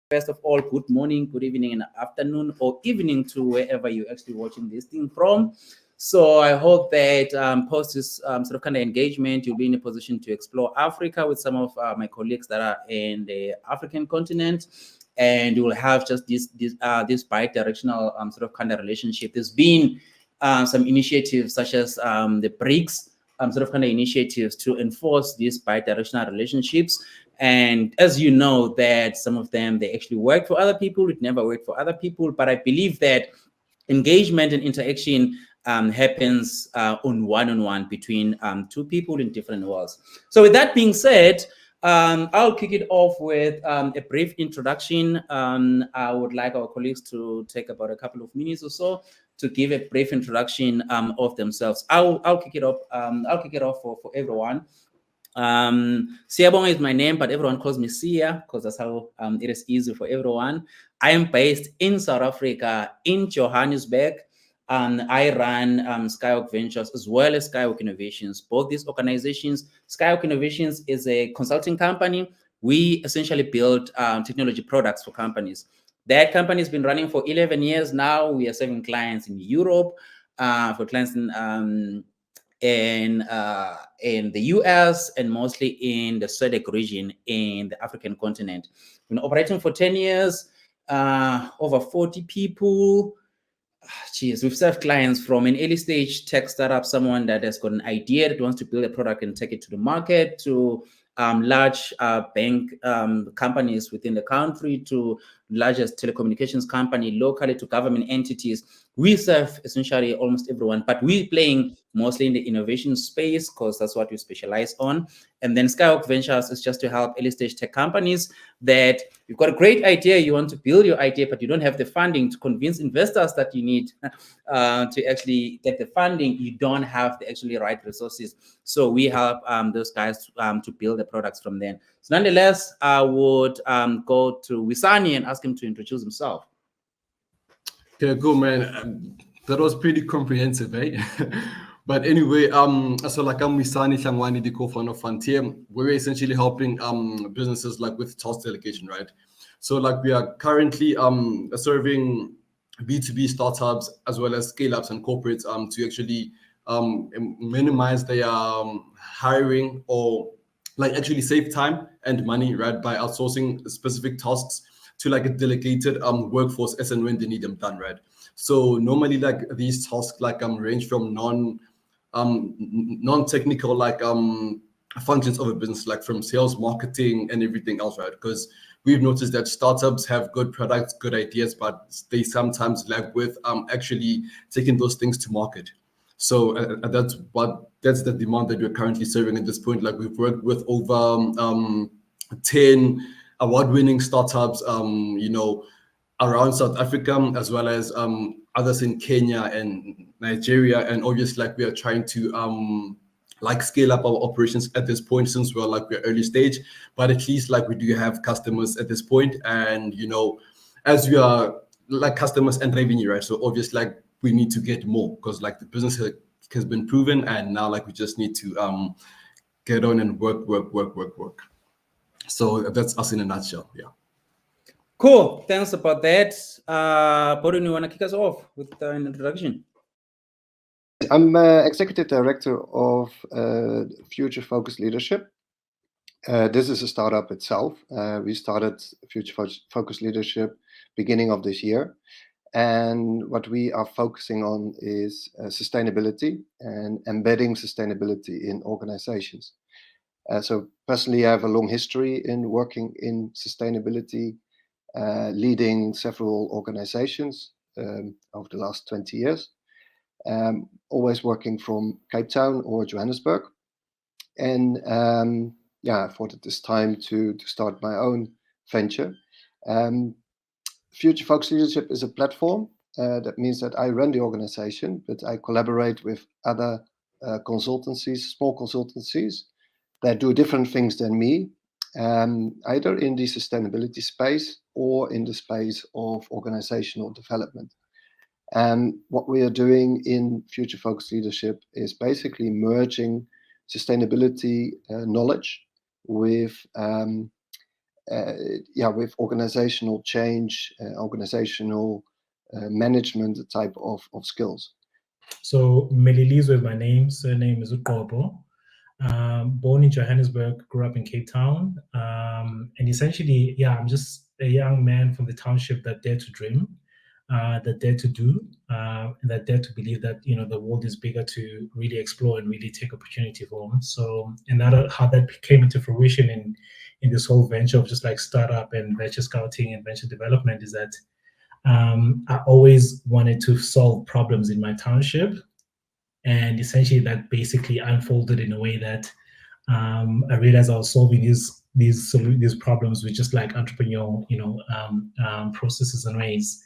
First of all, good morning, good evening, and afternoon, or evening to wherever you're actually watching this thing from. So I hope that post this sort of kind of engagement, you'll be in a position to explore Africa with some of my colleagues that are in the African continent, and you will have just this bi-directional sort of kind of relationship. There's been some initiatives such as the BRICS sort of kind of initiatives to enforce these bi-directional relationships. And as you know, that some of them, they actually work for other people. It never worked for other people. But I believe that engagement and interaction happens on one-on-one between two people in different worlds. So with that being said, I'll kick it off with a brief introduction. I would like our colleagues to take about a couple of minutes or so to give a brief introduction of themselves. I'll kick it off. I'll kick it off for everyone. Siyabonga is my name, but everyone calls me Siya because that's how it is easy for everyone. I am based in South Africa, in Johannesburg. I run Skywalk Ventures as well as Skywalk Innovations. Both these organizations, Skywalk Innovations is a consulting company. We essentially build technology products for companies. That company has been running for 11 years now. We are serving clients in Europe, for clients in the US, and mostly in the SADC region in the African continent. We've been operating for 10 years, over 40 people. Geez, we've served clients from an early stage tech startup, someone that has got an idea that wants to build a product and take it to the market, to large bank companies within the country, to largest telecommunications company locally, to government entities. We serve essentially almost everyone, but we're playing mostly in the innovation space because that's what we specialize on. And then Skywalk Ventures is just to help early stage tech companies that you've got a great idea, you want to build your idea, but you don't have the funding to convince investors that you need to actually get the funding. You don't have the actually right resources. So we help those guys to build the products from then. So nonetheless, I would go to Wisani and ask him to introduce himself. Okay, cool, man. That was pretty comprehensive, eh? But anyway, so like I'm Wisani Hlangwane, the co-founder of Frontier. We're essentially helping businesses like with task delegation, right? So like we are currently serving B2B startups as well as scale-ups and corporates to actually minimize their hiring, or like actually save time and money, right, by outsourcing specific tasks to like a delegated workforce as and when they need them done, right? So normally like these tasks like range from non-technical like functions of a business, like from sales, marketing, and everything else, right? Because we've noticed that startups have good products, good ideas, but they sometimes lack with actually taking those things to market. So that's the demand that we're currently serving at this point. Like we've worked with over 10 award-winning startups, around South Africa, as well as others in Kenya and Nigeria. And obviously, like we are trying to like scale up our operations at this point, since we're early stage, but at least like we do have customers at this point. And as we are like customers and revenue, right? So obviously, like we need to get more because like the business has been proven, and now like we just need to get on and work. So that's us in a nutshell. Yeah. Cool. Thanks about that. Boudewijn, you want to kick us off with an introduction? I'm Executive Director of Future Focused Leadership. This is a startup itself. We started Future Focused Leadership beginning of this year. And what we are focusing on is sustainability and embedding sustainability in organizations. So personally, I have a long history in working in sustainability, leading several organizations over the last 20 years, always working from Cape Town or Johannesburg. And I thought it is time to start my own venture. Future Focused Leadership is a platform. That means that I run the organization, but I collaborate with other consultancies, small consultancies that do different things than me, either in the sustainability space or in the space of organizational development. And what we are doing in Future Focused Leadership is basically merging sustainability knowledge with with organizational change, organizational management type of skills. So Melilizwe is my name, surname is Gqobo. Born in Johannesburg, grew up in Cape Town, and essentially, I'm just a young man from the township that dared to dream, that dared to do, and that dared to believe that the world is bigger to really explore and really take opportunity for. So, and that how that came into fruition in this whole venture of just like startup and venture scouting and venture development is that I always wanted to solve problems in my township. And essentially that basically unfolded in a way that I realized I was solving these problems with just like entrepreneurial, processes and ways.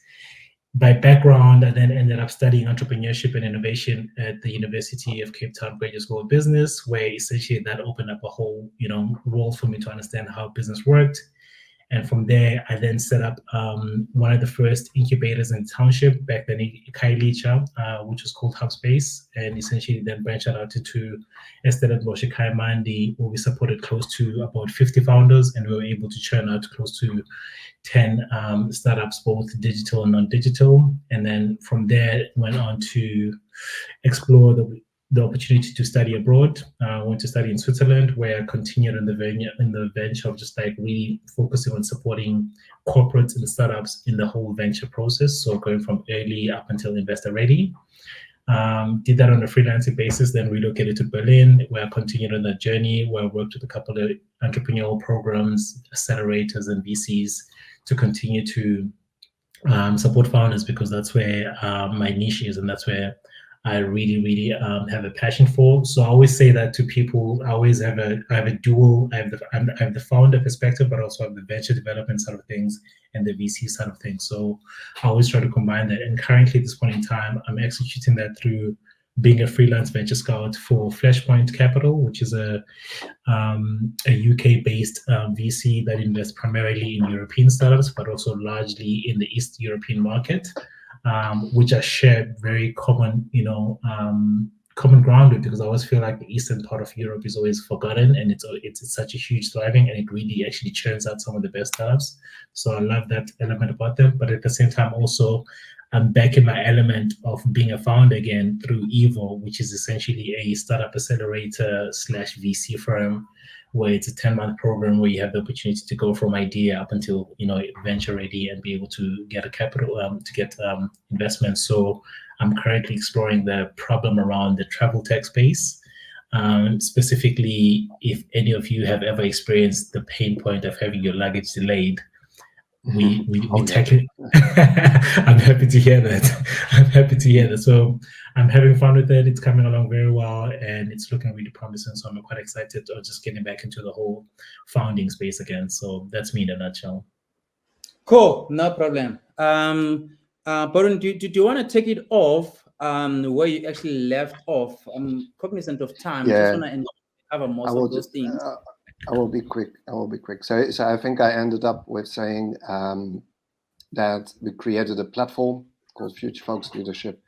By background, I then ended up studying entrepreneurship and innovation at the University of Cape Town Graduate School of Business, where essentially that opened up a whole, role for me to understand how business worked. And from there, I then set up one of the first incubators in the township back then in Kailicha, which was called HubSpace, and essentially then branched out to two Estate Moshe Kaimandi, where we supported close to about 50 founders, and we were able to churn out close to 10 startups, both digital and non-digital. And then from there, went on to explore the opportunity to study abroad. I went to study in Switzerland, where I continued in the venture of just like really focusing on supporting corporates and startups in the whole venture process. So going from early up until investor ready. Did that on a freelancing basis, then relocated to Berlin, where I continued on that journey, where I worked with a couple of entrepreneurial programs, accelerators and VCs to continue to support founders, because that's where my niche is, and that's where I really have a passion for. So I always say that to people. I have a dual. I have the founder perspective, but also have the venture development side of things and the VC side of things. So I always try to combine that. And currently, at this point in time, I'm executing that through being a freelance venture scout for Flashpoint Capital, which is a UK-based VC that invests primarily in European startups, but also largely in the East European market. Which I share very common ground with, because I always feel like the eastern part of Europe is always forgotten, and it's such a huge thriving, and it really actually churns out some of the best startups. So I love that element about them. But at the same time, also I'm back in my element of being a founder again through EWOR, which is essentially a startup accelerator / VC firm, where it's a 10-month program where you have the opportunity to go from idea up until venture ready and be able to get a capital to get investment. So I'm currently exploring the problem around the travel tech space. Specifically, if any of you have ever experienced the pain point of having your luggage delayed, we tackle it. I'm happy to hear that. So I'm having fun with it. It's coming along very well, and it's looking really promising. So I'm quite excited of just getting back into the whole founding space again. So that's me in a nutshell. Cool, no problem. Boudewijn, do you want to take it off where you actually left off? I'm cognizant of time. Yeah. Just want to cover most of those things. I will be quick. So I think I ended up with saying that we created a platform called Future Focused Leadership,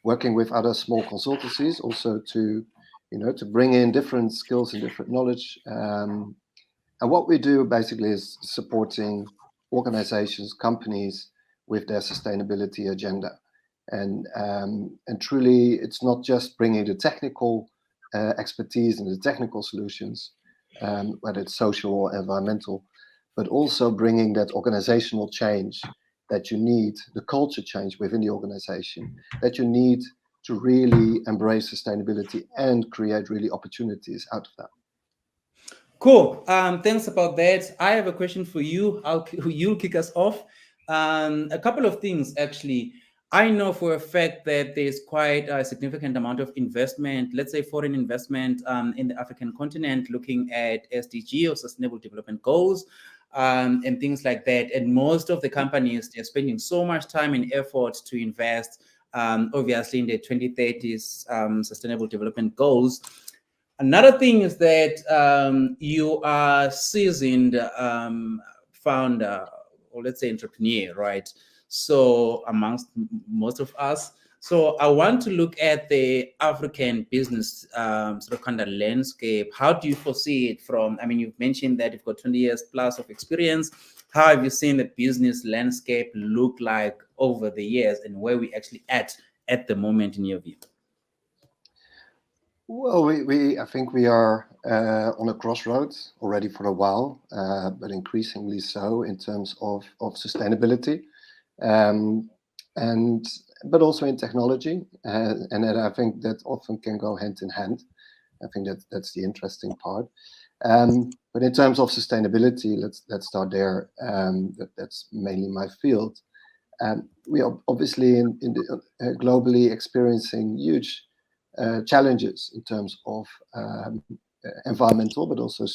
working with other small consultancies, also to bring in different skills and different knowledge. And what we do basically is supporting organizations, companies with their sustainability agenda. And truly, it's not just bringing the technical expertise and the technical solutions, whether it's social or environmental, but also bringing that organizational change that you need, the culture change within the organization that you need to really embrace sustainability and create really opportunities out of that. Cool. Thanks about that. I have a question for you. You'll kick us off. A couple of things, actually. I know for a fact that there's quite a significant amount of investment, let's say foreign investment in the African continent, looking at SDG or Sustainable Development Goals and things like that. And most of the companies, they're spending so much time and effort to invest, obviously, in the 2030s Sustainable Development Goals. Another thing is that you are seasoned founder, or let's say entrepreneur, right? So amongst most of us, So I want to look at the African business sort of kind of landscape. How do you foresee it from, I mean, you've mentioned that you've got 20 years plus of experience. How have you seen the business landscape look like over the years, and where we actually at the moment in your view? Well, I think we are on a crossroads already for a while, but increasingly so in terms of sustainability, but also in technology, and I think that often can go hand in hand. I think that's the interesting part. But in terms of sustainability, let's start there. That's mainly my field. We are obviously globally experiencing huge challenges in terms of environmental, but also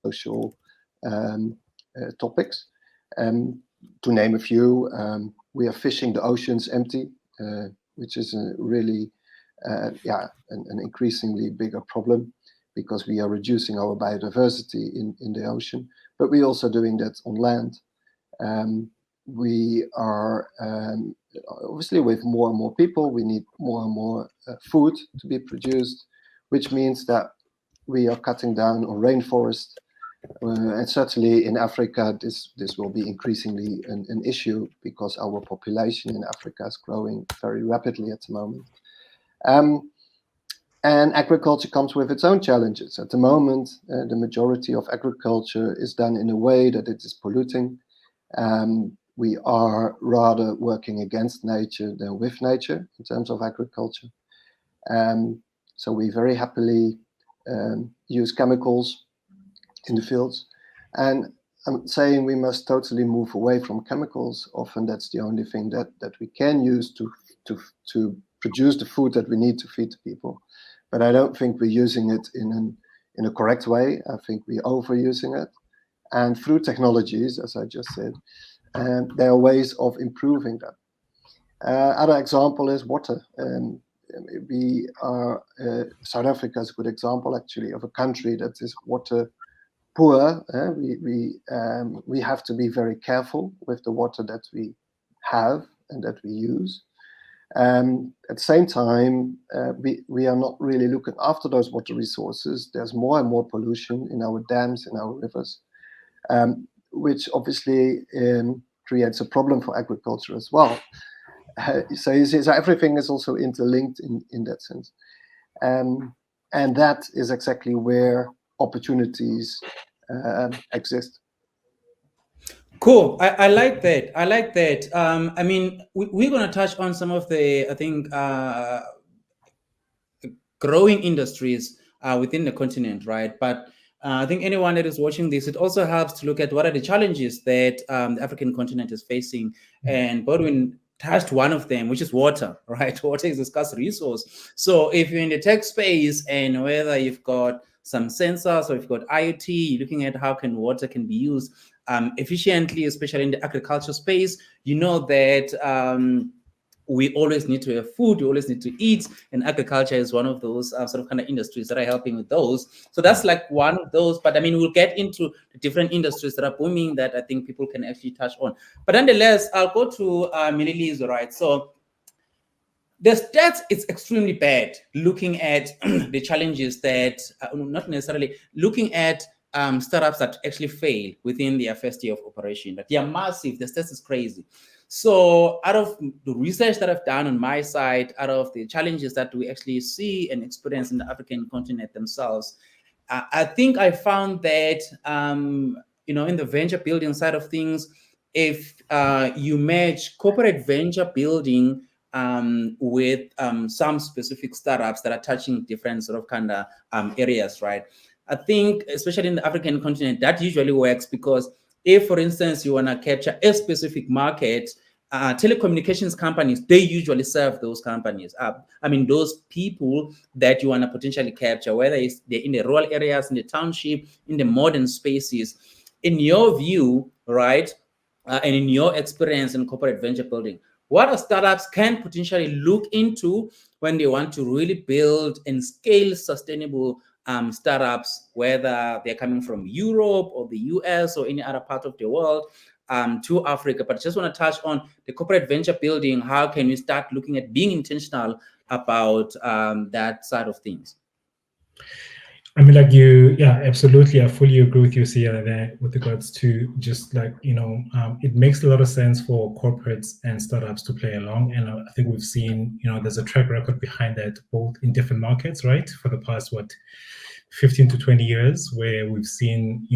social topics. To name a few, we are fishing the oceans empty, which is a really, an increasingly bigger problem, because we are reducing our biodiversity in the ocean, but we're also doing that on land. We are obviously, with more and more people, we need more and more food to be produced, which means that we are cutting down on rainforest. And certainly in Africa, this will be increasingly an issue, because our population in Africa is growing very rapidly at the moment. And agriculture comes with its own challenges. At the moment, the majority of agriculture is done in a way that it is polluting. We are rather working against nature than with nature in terms of agriculture. So we very happily use chemicals in the fields. And I'm saying we must totally move away from chemicals. Often that's the only thing that we can use to produce the food that we need to feed the people. But I don't think we're using it in a correct way. I think we're overusing it. And through technologies, as I just said, there are ways of improving that. Other example is water. South Africa is a good example, actually, of a country that is water poor. We have to be very careful with the water that we have and that we use. At the same time, we are not really looking after those water resources. There's more and more pollution in our dams, in our rivers, which obviously creates a problem for agriculture as well. So everything is also interlinked in that sense. And that is exactly where opportunities exist. Cool. I like that. I like that. I mean, we're going to touch on some of the, I think, growing industries within the continent, right? But I think anyone that is watching this, it also helps to look at what are the challenges that the African continent is facing. And Boudewijn touched one of them, which is water, right? Water is a scarce resource. So if you're in the tech space, and whether you've got some sensors or you've got IoT, you're looking at how water can be used efficiently, especially in the agriculture space, you know that we always need to have food, we always need to eat, and agriculture is one of those sort of kind of industries that are helping with those. So that's like one of those, but I mean, we'll get into the different industries that are booming that I think people can actually touch on. But nonetheless, I'll go to Melilizwe, right? So the stats, it's extremely bad looking at the challenges that, not necessarily looking at startups that actually fail within their first year of operation. But they are massive, the stats is crazy. So out of the research that I've done on my side, out of the challenges that we actually see and experience in the African continent themselves, I think I found that, in the venture building side of things, if you match corporate venture building with some specific startups that are touching different sort of kind of areas, right? I think, especially in the African continent, that usually works, because if, for instance, you want to capture a specific market, telecommunications companies, they usually serve those companies. I mean, those people that you want to potentially capture, whether they're in the rural areas, in the township, in the modern spaces. In your view, right, and in your experience in corporate venture building, what are startups can potentially look into when they want to really build and scale sustainable startups, whether they're coming from Europe or the US or any other part of the world? to Africa. But I just want to touch on the corporate venture building. How can we start looking at being intentional about that side of things? I mean, like yeah, absolutely. I fully agree with you, Sia, there with regards to just like, it makes a lot of sense for corporates and startups to play along. And I think we've seen, there's a track record behind that, both in different markets, right? For the past, 15 to 20 years, where we've seen,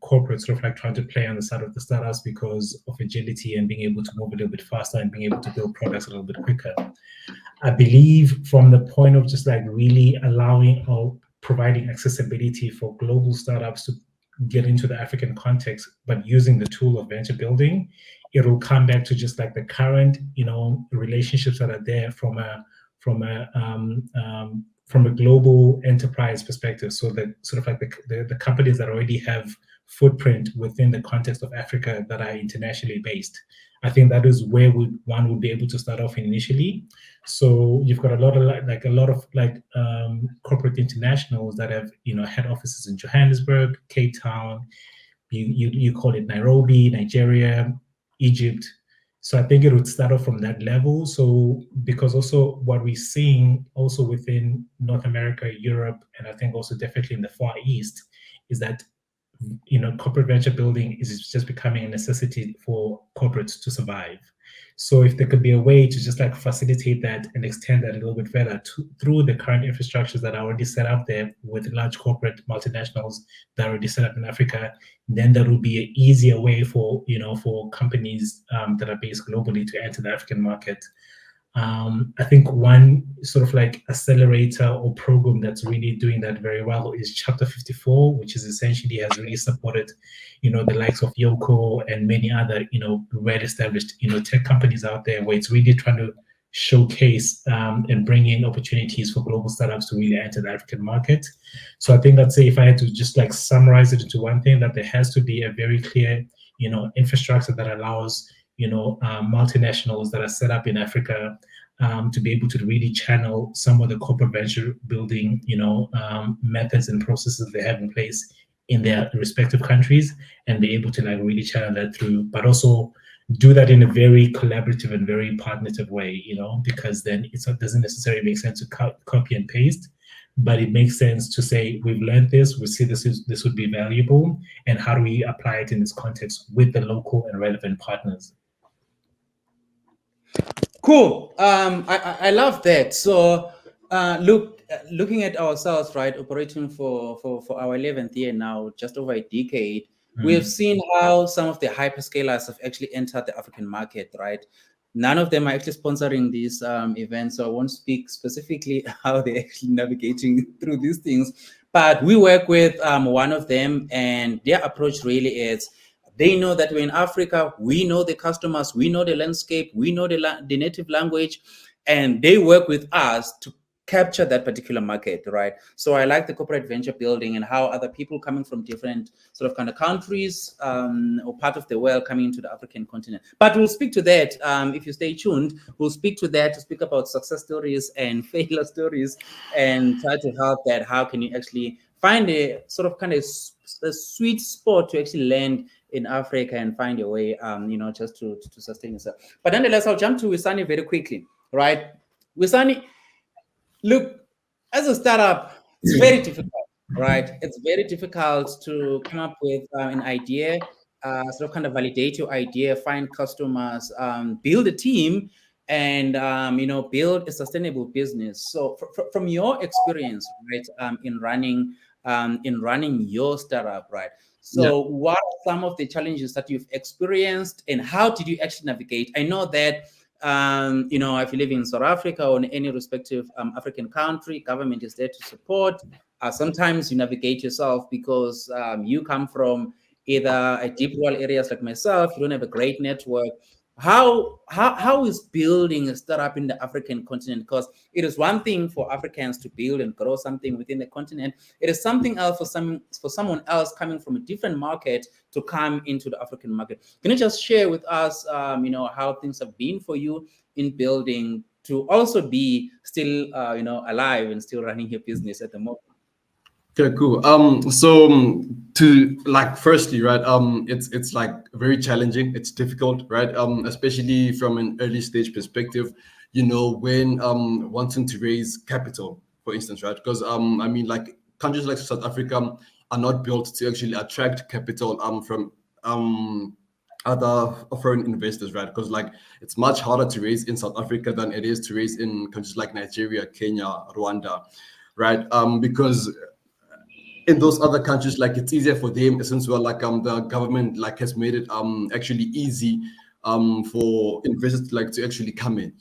corporates sort of like trying to play on the side of the startups because of agility and being able to move a little bit faster and being able to build products a little bit quicker. I believe from the point of just like really allowing or providing accessibility for global startups to get into the African context, but using the tool of venture building, it will come back to just like the current, relationships that are there from a global enterprise perspective. So that sort of like the companies that already have footprint within the context of Africa that are internationally based. I think that is where one would be able to start off initially. So you've got a lot of corporate internationals that have head offices in Johannesburg, Cape Town, you call it Nairobi, Nigeria, Egypt. So I think it would start off from that level. So because also what we're seeing also within North America, Europe, and I think also definitely in the Far East is that corporate venture building is just becoming a necessity for corporates to survive. So if there could be a way to just like facilitate that and extend that a little bit further through the current infrastructures that are already set up there with large corporate multinationals that are already set up in Africa, then that would be an easier way for companies that are based globally to enter the African market. I think one sort of like accelerator or program that's really doing that very well is Chapter 54, which is essentially has really supported, the likes of Yoko and many other, well-established, tech companies out there, where it's really trying to showcase and bring in opportunities for global startups to really enter the African market. So I think I'd say if I had to just like summarize it into one thing, that there has to be a very clear, infrastructure that allows multinationals that are set up in Africa to be able to really channel some of the corporate venture building, methods and processes they have in place in their respective countries, and be able to like really channel that through, but also do that in a very collaborative and very partnership way, because then it doesn't necessarily make sense to copy and paste, but it makes sense to say, we've learned this, we see this would be valuable, and how do we apply it in this context with the local and relevant partners? Cool. I love that. So looking at ourselves, right, operating for our 11th year now, just over a decade, we have seen how some of the hyperscalers have actually entered the African market, right? None of them are actually sponsoring these events, so I won't speak specifically how they're actually navigating through these things. But we work with one of them, and their approach really is, they know that we're in Africa, we know the customers, we know the landscape, we know the native language, and they work with us to capture that particular market, right? So I like the corporate venture building and how other people coming from different sort of kind of countries or part of the world coming into the African continent. But we'll speak to that. If you stay tuned, we'll speak to that, to speak about success stories and failure stories, and try to help that. How can you actually find a sort of kind of a sweet spot to actually land in Africa and find your way, just to sustain yourself. But nonetheless, I'll jump to Wisani very quickly, right? Wisani, look, as a startup, it's very difficult, right? It's very difficult to come up with an idea, sort of kind of validate your idea, find customers, build a team, and build a sustainable business. So from your experience, right, in running your startup, right? So what are some of the challenges that you've experienced, and how did you actually navigate? I know that, if you live in South Africa or in any respective African country, government is there to support. Sometimes you navigate yourself because you come from either a deep rural areas like myself, you don't have a great network. How is building a startup in the African continent? Because it is one thing for Africans to build and grow something within the continent. It is something else for someone else coming from a different market to come into the African market. Can you just share with us, how things have been for you in building to also be still, alive and still running your business at the moment? Okay, cool. So to like, firstly, right, it's like very challenging. It's difficult, right? Especially from an early stage perspective, when wanting to raise capital, for instance, right? Because I mean, like countries like South Africa are not built to actually attract capital from other foreign investors, right? Because like it's much harder to raise in South Africa than it is to raise in countries like Nigeria, Kenya, Rwanda, right? Because in those other countries, like it's easier for them since well, like the government like has made it actually easy for investors to actually come in.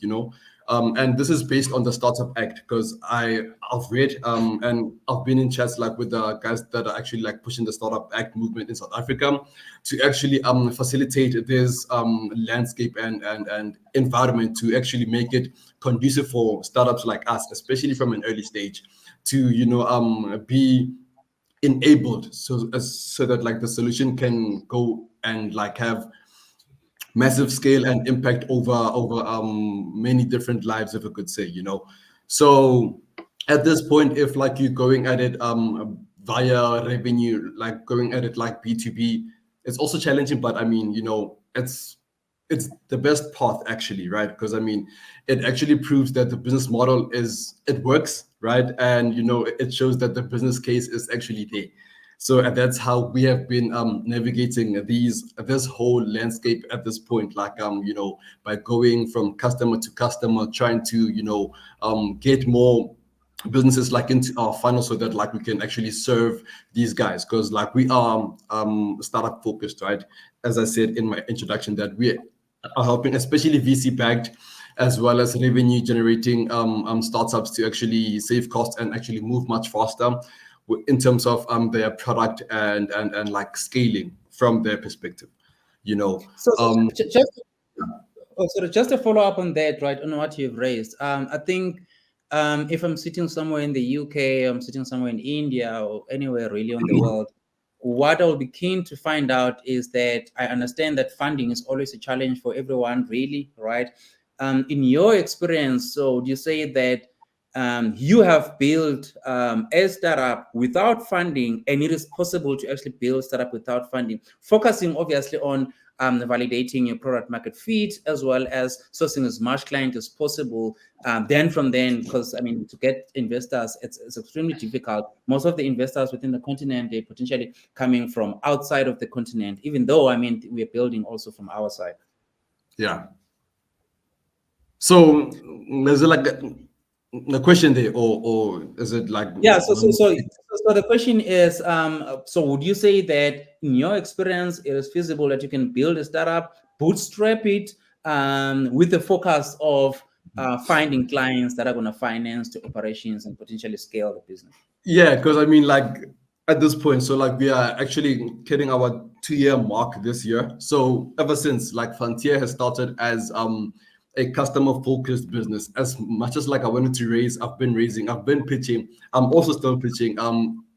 And this is based on the Startup Act because I've read and I've been in chats like with the guys that are actually like pushing the Startup Act movement in South Africa to actually facilitate this landscape and environment to actually make it conducive for startups like us, especially from an early stage, to be enabled so that like the solution can go and like have massive scale and impact over many different lives, if I could say. So at this point, if like you're going at it via revenue, like going at it like B2B, it's also challenging, but I mean, it's the best path actually, right? Because I mean, it actually proves that the business model it works, right? And it shows that the business case is actually there. So and that's how we have been navigating this whole landscape at this point, like by going from customer to customer, trying to get more businesses like into our funnel so that like we can actually serve these guys, because like we are startup focused, right? As I said in my introduction, that we are helping especially VC backed as well as revenue generating startups to actually save costs and actually move much faster in terms of their product and like scaling from their perspective. So just to follow up on that, right, on what you've raised, I think if I'm sitting somewhere in the UK, I'm sitting somewhere in India or anywhere really on the world, what I'll be keen to find out is that I understand that funding is always a challenge for everyone, really, right? In your experience, so do you say that you have built a startup without funding, and it is possible to actually build startup without funding, focusing obviously on validating your product market fit as well as sourcing as much client as possible. Because I mean, to get investors, it's extremely difficult. Most of the investors within the continent, they're potentially coming from outside of the continent, even though I mean we're building also from our side. Yeah. So is it like the question there, or is it like So the question is, so would you say that in your experience it is feasible that you can build a startup, bootstrap it, with the focus of finding clients that are going to finance the operations and potentially scale the business? Yeah, because I mean, like at this point, so like we are actually hitting our 2-year mark this year. So ever since like Frontier has started as a customer focused business, as much as like I wanted to raise, I've been pitching. I'm also still pitching.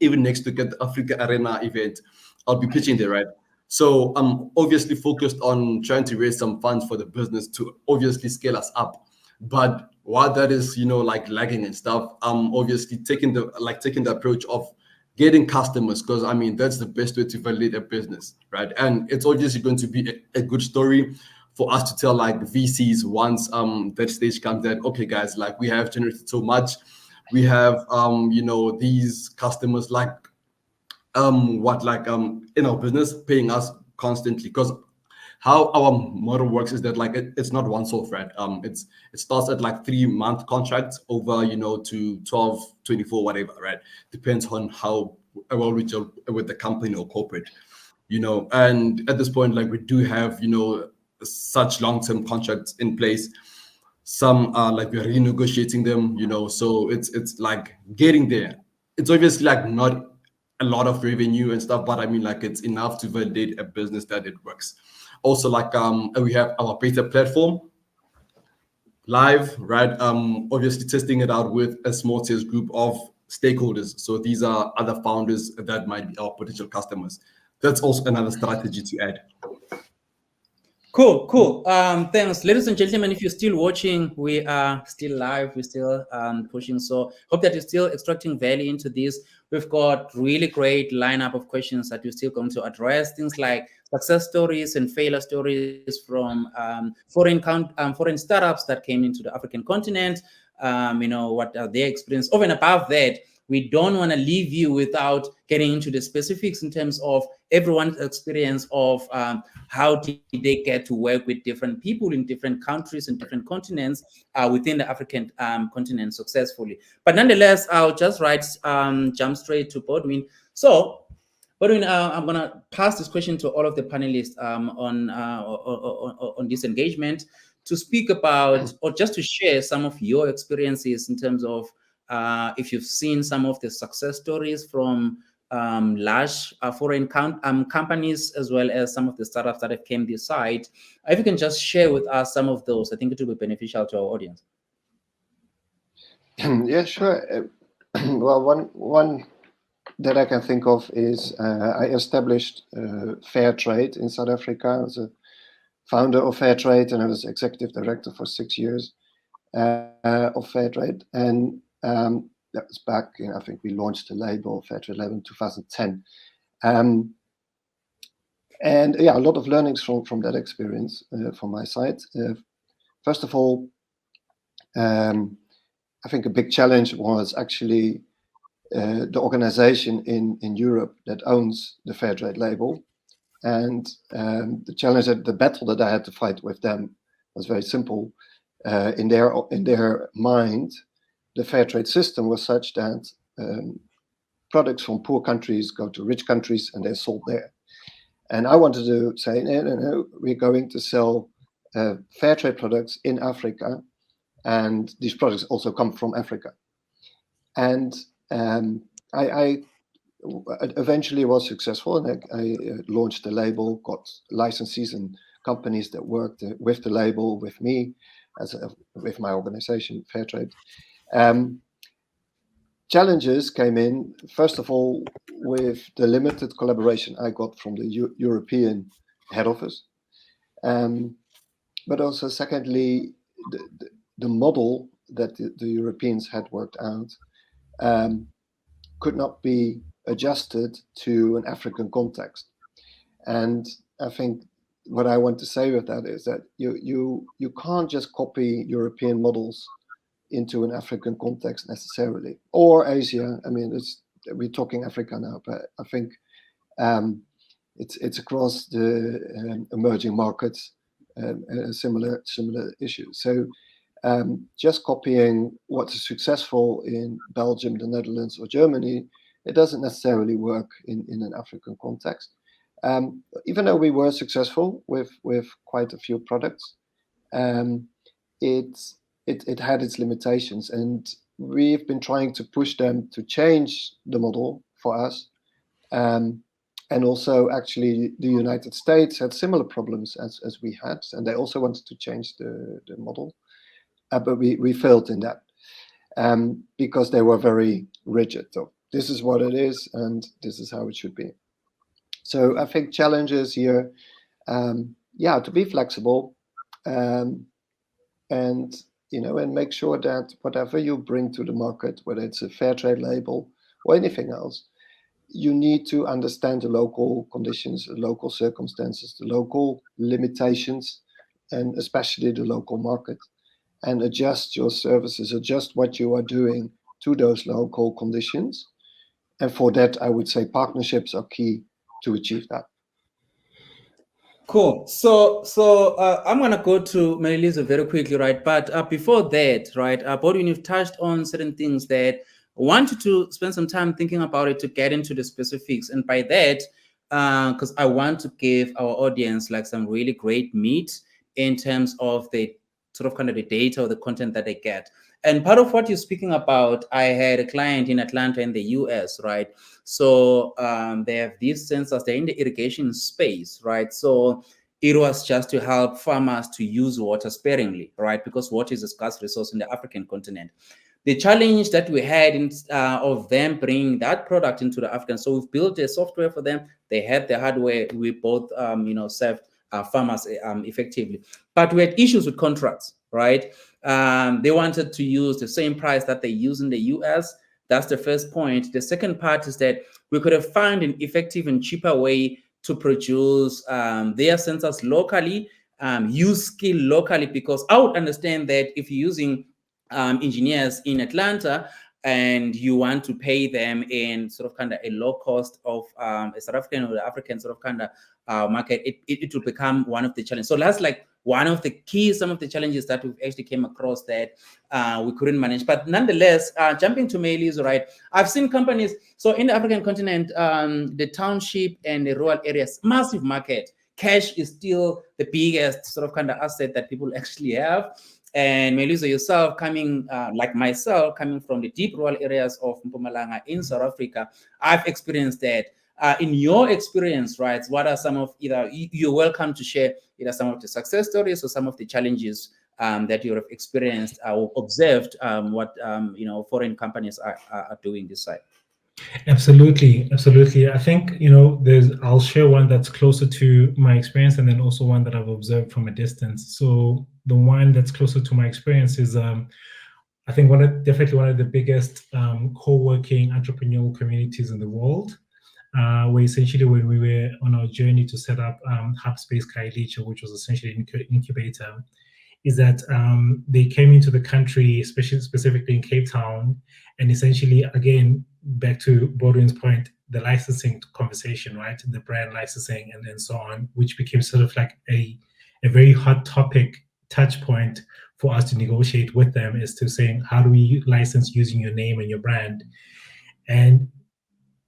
Even next to get the Africa Arena event, I'll be pitching there, right? So I'm obviously focused on trying to raise some funds for the business to obviously scale us up. But while that is, like lagging and stuff, I'm obviously taking the approach of getting customers, because I mean that's the best way to validate a business, right? And it's obviously going to be a good story for us to tell like VCs once that stage comes, that okay guys, like we have generated so much, we have these customers like in our business paying us constantly. Because how our model works is that like it's not once off, right? It starts at like 3-month contracts over to 12, 24, whatever, right? Depends on how well we deal with the company or corporate, and at this point like we do have such long-term contracts in place. Some are like we're renegotiating them, so it's like getting there. It's obviously like not a lot of revenue and stuff, but I mean like it's enough to validate a business that it works. Also, like we have our beta platform live, right? Obviously testing it out with a small sales group of stakeholders. So these are other founders that might be our potential customers. That's also another strategy to add. Cool. Thanks, ladies and gentlemen. If you're still watching, we are still live. We're still pushing. So hope that you're still extracting value into this. we've got really great lineup of questions that we're still going to address. Things like success stories and failure stories from foreign startups that came into the African continent. What are their experience? Over and above that, we don't want to leave you without getting into the specifics in terms of everyone's experience of how did they get to work with different people in different countries and different continents within the African continent successfully. But nonetheless, I'll just jump straight to Boudewijn. So, Boudewijn, I'm going to pass this question to all of the panelists on this engagement to speak about, or just to share some of your experiences in terms of if you've seen some of the success stories from large foreign companies, as well as some of the startups that have came this side. If you can just share with us some of those, I think it will be beneficial to our audience. Yeah, sure. Well, one that I can think of is I established Fair Trade in South Africa. I was a founder of Fair Trade, and I was executive director for 6 years of Fair Trade. And that was back in, I think we launched the label, Fair Trade label, in 2010. And yeah, a lot of learnings from that experience from my side. First of all, I think a big challenge was actually the organization in Europe that owns the Fair Trade label. And the challenge, the battle that I had to fight with them was very simple. In their mind, the fair trade system was such that products from poor countries go to rich countries and they're sold there. And I wanted to say, no, we're going to sell fair trade products in Africa, and these products also come from Africa. And I eventually was successful, and I launched the label, got licensees and companies that worked with the label with me, with my organization, Fair Trade. Challenges came in, first of all, with the limited collaboration I got from the European head office. But also, secondly, the model that the Europeans had worked out could not be adjusted to an African context. And I think what I want to say with that is that you can't just copy European models into an African context necessarily, or Asia. I mean, we're talking Africa now, but I think it's across the emerging markets, similar issues. So just copying what's successful in Belgium, the Netherlands, or Germany, it doesn't necessarily work in an African context. Even though we were successful with quite a few products, it had its limitations, and we've been trying to push them to change the model for us. And also, actually, the United States had similar problems as we had, and they also wanted to change the model. But we failed in that because they were very rigid. So this is what it is, and this is how it should be. So I think challenges here, to be flexible, and make sure that whatever you bring to the market, whether it's a fair trade label or anything else, you need to understand the local conditions, the local circumstances, the local limitations, and especially the local market, and adjust your services, adjust what you are doing to those local conditions. And for that, I would say partnerships are key to achieve that. Cool. So I'm gonna go to Melilizwe very quickly, right? But before that, right, Boudewijn, you've touched on certain things that I wanted to spend some time thinking about it to get into the specifics. And by that, because I want to give our audience like some really great meat in terms of the sort of kind of the data or the content that they get. And part of what you're speaking about, I had a client in Atlanta in the US, right? So they have these sensors, they're in the irrigation space, right? So it was just to help farmers to use water sparingly, right? Because water is a scarce resource in the African continent. The challenge that we had of them bringing that product into the African, so we've built a software for them. They had the hardware. We both, served farmers effectively. But we had issues with contracts, right? They wanted to use the same price that they use in the US. That's the first point. The second part is that we could have found an effective and cheaper way to produce their sensors locally, use skill locally, because I would understand that if you're using engineers in Atlanta and you want to pay them in sort of kind of a low cost of a South African or African sort of kind of market, it will become one of the challenges. So that's like one of the key, some of the challenges that we've actually came across that we couldn't manage. But nonetheless, jumping to Melilizwe, right? I've seen companies, so in the African continent, the township and the rural areas, massive market. Cash is still the biggest sort of kind of asset that people actually have. And Melilizwe, yourself coming, like myself, coming from the deep rural areas of Mpumalanga in South Africa, I've experienced that. In your experience, right, what are some of, either you're welcome to share either some of the success stories or some of the challenges that you have experienced or observed what foreign companies are doing this side. Absolutely. I think, I'll share one that's closer to my experience and then also one that I've observed from a distance. So the one that's closer to my experience is, I think definitely one of the biggest co-working entrepreneurial communities in the world, where essentially when we were on our journey to set up HubSpace Khayelitsha, which was essentially an incubator, is that they came into the country, specifically in Cape Town, and essentially, again, back to Boudewijn's point, the licensing conversation, right? The brand licensing and then so on, which became sort of like a very hot topic touch point for us to negotiate with them, is to saying, how do we license using your name and your brand? And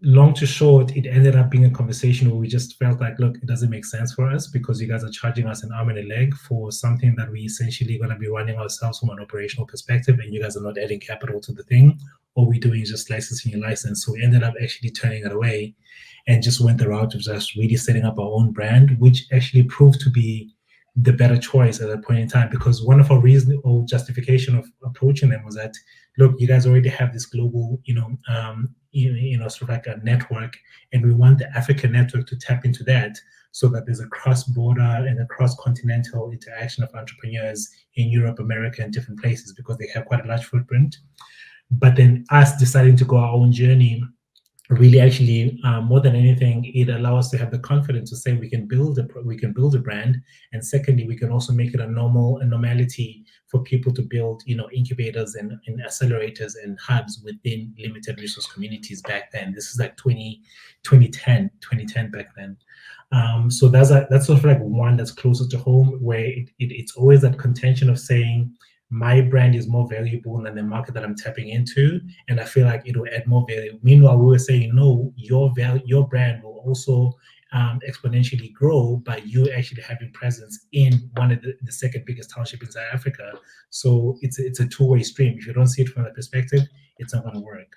long to short, it ended up being a conversation where we just felt like, look, it doesn't make sense for us because you guys are charging us an arm and a leg for something that we essentially going to be running ourselves from an operational perspective, and you guys are not adding capital to the thing. All we're doing is just licensing your license. So we ended up actually turning it away and just went the route of just really setting up our own brand, which actually proved to be the better choice at that point in time, because one of our reason or justification of approaching them was that, look, you guys already have this global, sort of like a network, and we want the African network to tap into that so that there's a cross-border and a cross-continental interaction of entrepreneurs in Europe, America, and different places, because they have quite a large footprint. But then us deciding to go our own journey, really actually, more than anything, it allows us to have the confidence to say we can build a brand, and secondly, we can also make it a normality for people to build, incubators and accelerators and hubs within limited resource communities back then. This is like 2010 back then. So that's sort of like one that's closer to home, where it's always that contention of saying, my brand is more valuable than the market that I'm tapping into, and I feel like it will add more value. Meanwhile, we were saying, no, your brand will also exponentially grow by you actually having presence in one of the second biggest township in South Africa. So it's a two-way stream. If you don't see it from that perspective, it's not going to work.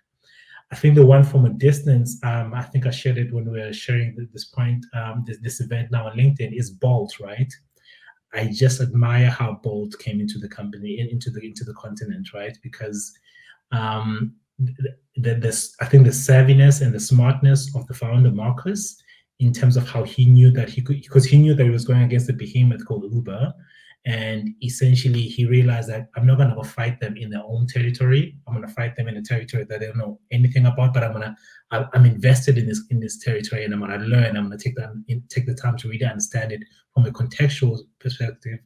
I think the one from a distance, I think I shared it when we were sharing this point, this event now on LinkedIn, is Bolt, right? I just admire how Bolt came into the company, into the continent, right? Because I think the savviness and the smartness of the founder, Marcus, in terms of how he knew that because he knew that he was going against a behemoth called Uber, and essentially he realized that I'm not going to go fight them in their own territory. I'm going to fight them in a territory that they don't know anything about, but I'm invested in this territory, and I'm going to learn. I'm going to take the time to really understand it from a contextual perspective.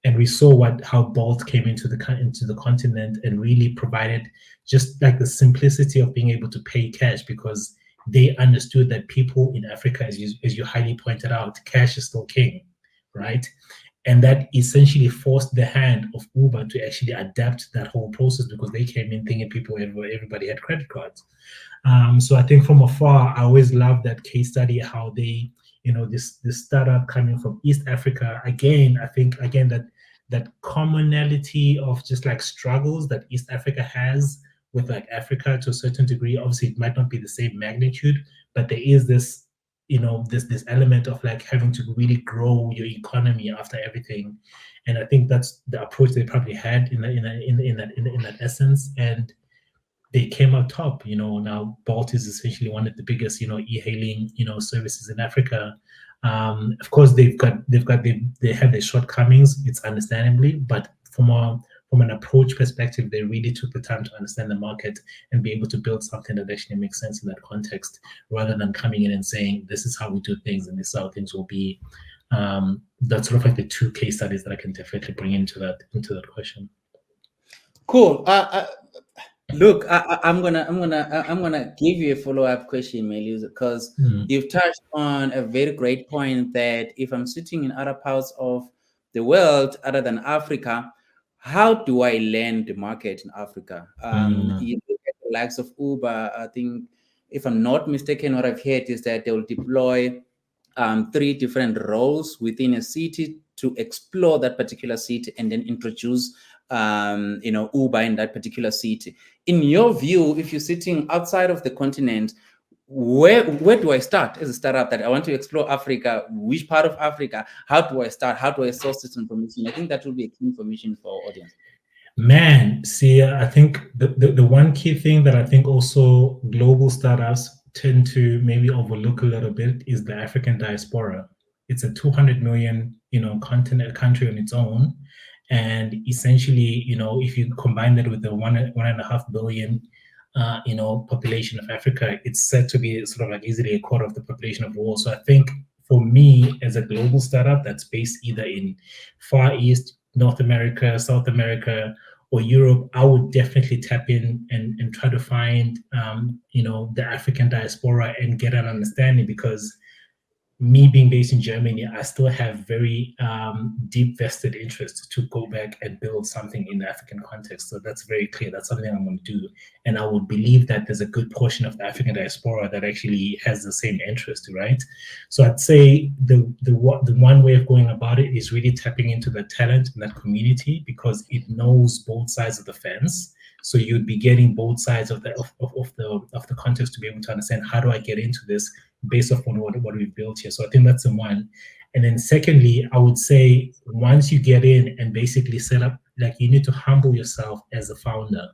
And we saw how Bolt came into the continent and really provided just like the simplicity of being able to pay cash, because they understood that people in Africa, as you highly pointed out, cash is still king, right? And that essentially forced the hand of Uber to actually adapt that whole process, because they came in thinking everybody had credit cards. So I think from afar, I always love that case study, how they, this startup coming from East Africa. Again, I think that commonality of just like struggles that East Africa has with like Africa to a certain degree. Obviously, it might not be the same magnitude, but there is this, this element of like having to really grow your economy after everything. And I think that's the approach they probably had in that essence. And they came out top. Now Bolt is essentially one of the biggest, e-hailing, services in Africa. Of course, they have their shortcomings. It's understandably, but from from an approach perspective, they really took the time to understand the market and be able to build something that actually makes sense in that context, rather than coming in and saying, this is how we do things and this is how things will be. That's sort of like the two case studies that I can definitely bring into that question. Cool. Look, I'm gonna give you a follow-up question, Melilizwe, because you've touched on a very great point that if I'm sitting in other parts of the world other than Africa, how do I learn the market in Africa? You look at the likes of Uber. I think, if I'm not mistaken, what I've heard is that they will deploy 3 different roles within a city to explore that particular city and then introduce Uber in that particular city. In your view, if you're sitting outside of the continent, where do I start as a startup that I want to explore Africa? Which part of Africa? How do I start? How do I source this information? I think that will be a key information for our audience. Man, see, I think the one key thing that I think also global startups tend to maybe overlook a little bit is the African diaspora. It's a 200 million, continent country on its own. And essentially, if you combine that with the 1.5 billion, population of Africa, it's said to be sort of like easily a quarter of the population of the world. So I think for me, as a global startup that's based either in Far East, North America, South America, or Europe, I would definitely tap in and try to find, the African diaspora and get an understanding, because me being based in Germany, I still have very deep vested interest to go back and build something in the African context. So that's very clear. That's something I'm going to do. And I would believe that there's a good portion of the African diaspora that actually has the same interest, right? So I'd say the one way of going about it is really tapping into the talent in that community, because it knows both sides of the fence. So you'd be getting both sides of the context to be able to understand, how do I get into this based off on what we've built here. So I think that's the one. And then secondly, I would say once you get in and basically set up, like, you need to humble yourself as a founder.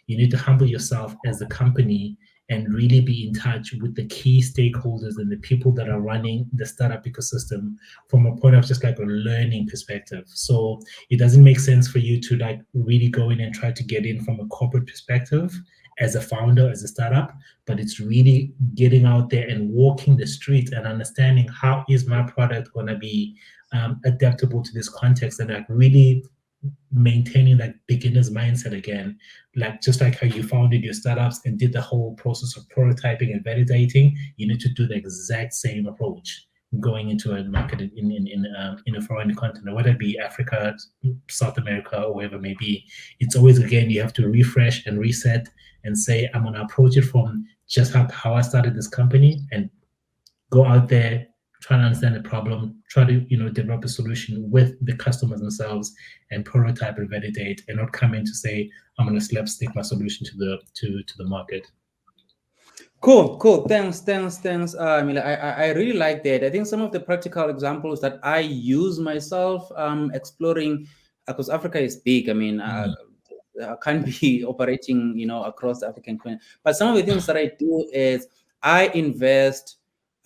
You need to humble yourself as a company and really be in touch with the key stakeholders and the people that are running the startup ecosystem from a point of just like a learning perspective. So it doesn't make sense for you to like really go in and try to get in from a corporate perspective as a founder, as a startup, but it's really getting out there and walking the street and understanding, how is my product going to be adaptable to this context, and like really maintaining that beginner's mindset again, like just like how you founded your startups and did the whole process of prototyping and validating. You need to do the exact same approach going into a market in a foreign continent, whether it be Africa, South America, or wherever it may be. It's always, again, you have to refresh and reset and say, I'm going to approach it from just how I started this company, and go out there, try to understand the problem, try to develop a solution with the customers themselves, and prototype and validate, and not come in to say, I'm going to slapstick my solution to the market. Cool. Thanks, Mila. I really like that. I think some of the practical examples that I use myself exploring, because Africa is big. I mean, I can't be operating, across the African continent. But some of the things that I do is I invest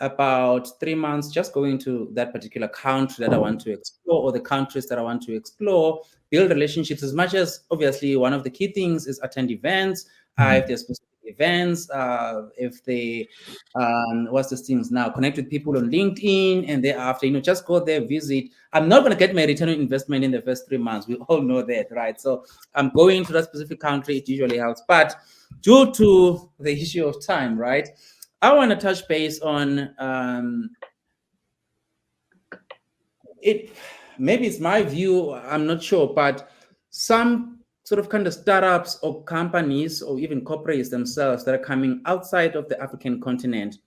about 3 months just going to that particular country that I want to explore, or the countries that I want to explore, build relationships. As much as obviously one of the key things is attend events. If there's specific events, if they what's the things now, connect with people on LinkedIn, and thereafter, just go there, visit. I'm not going to get my return on investment in the first 3 months. We all know that, right? So I'm going to that specific country. It usually helps, but due to the issue of time, right, I want to touch base on it. Maybe it's my view, I'm not sure, but some sort of kind of startups or companies or even corporates themselves that are coming outside of the African continent,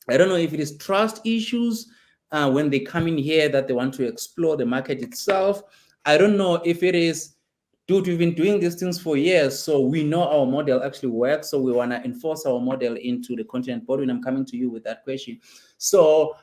I don't know if it is trust issues when they come in here that they want to explore the market itself. I don't know if it is, dude, we've been doing these things for years, so we know our model actually works, so we want to enforce our model into the continent. Boudewijn, I'm coming to you with that question. So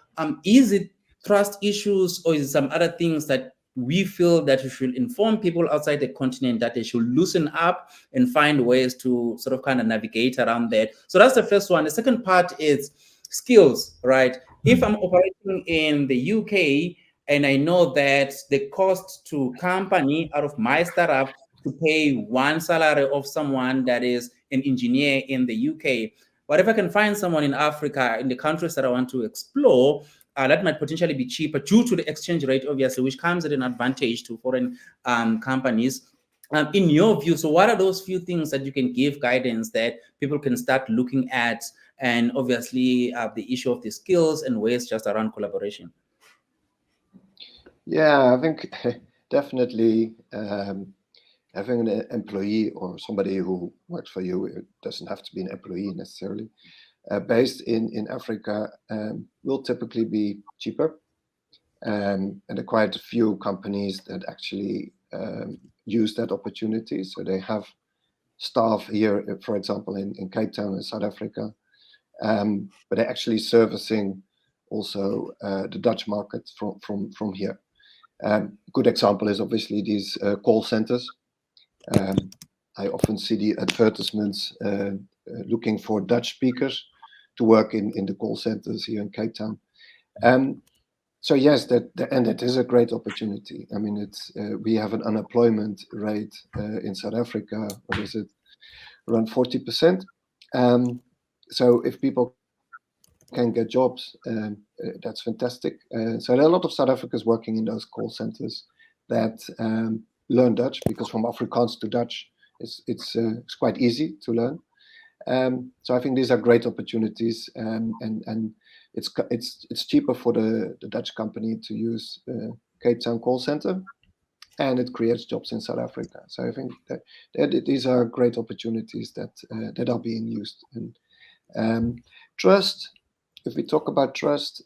is it trust issues, or is it some other things that we feel that we should inform people outside the continent that they should loosen up and find ways to sort of kind of navigate around that? So that's the first one. The second part is skills, right? If I'm operating in the UK and I know that the cost to company out of my startup to pay one salary of someone that is an engineer in the UK. But if I can find someone in Africa, in the countries that I want to explore, that might potentially be cheaper due to the exchange rate, obviously, which comes at an advantage to foreign companies. In your view, so what are those few things that you can give guidance that people can start looking at? And obviously, the issue of the skills and ways just around collaboration. Yeah, I think definitely having an employee or somebody who works for you, it doesn't have to be an employee necessarily, based in Africa will typically be cheaper. And there are quite a few companies that actually use that opportunity. So they have staff here, for example, in Cape Town in South Africa, but they're actually servicing also the Dutch market from here. Good example is obviously these call centers. I often see the advertisements looking for Dutch speakers to work in the call centers here in Cape Town. So yes, that is a great opportunity. I mean, it's we have an unemployment rate in South Africa. What is it? Around 40%. So if people can get jobs, that's fantastic. So there are a lot of South Africans working in those call centers that learn Dutch, because from Afrikaans to Dutch, it's quite easy to learn. So I think these are great opportunities, and it's cheaper for the Dutch company to use Cape Town call center, and it creates jobs in South Africa. So I think that these are great opportunities that are being used. And trust, if we talk about trust,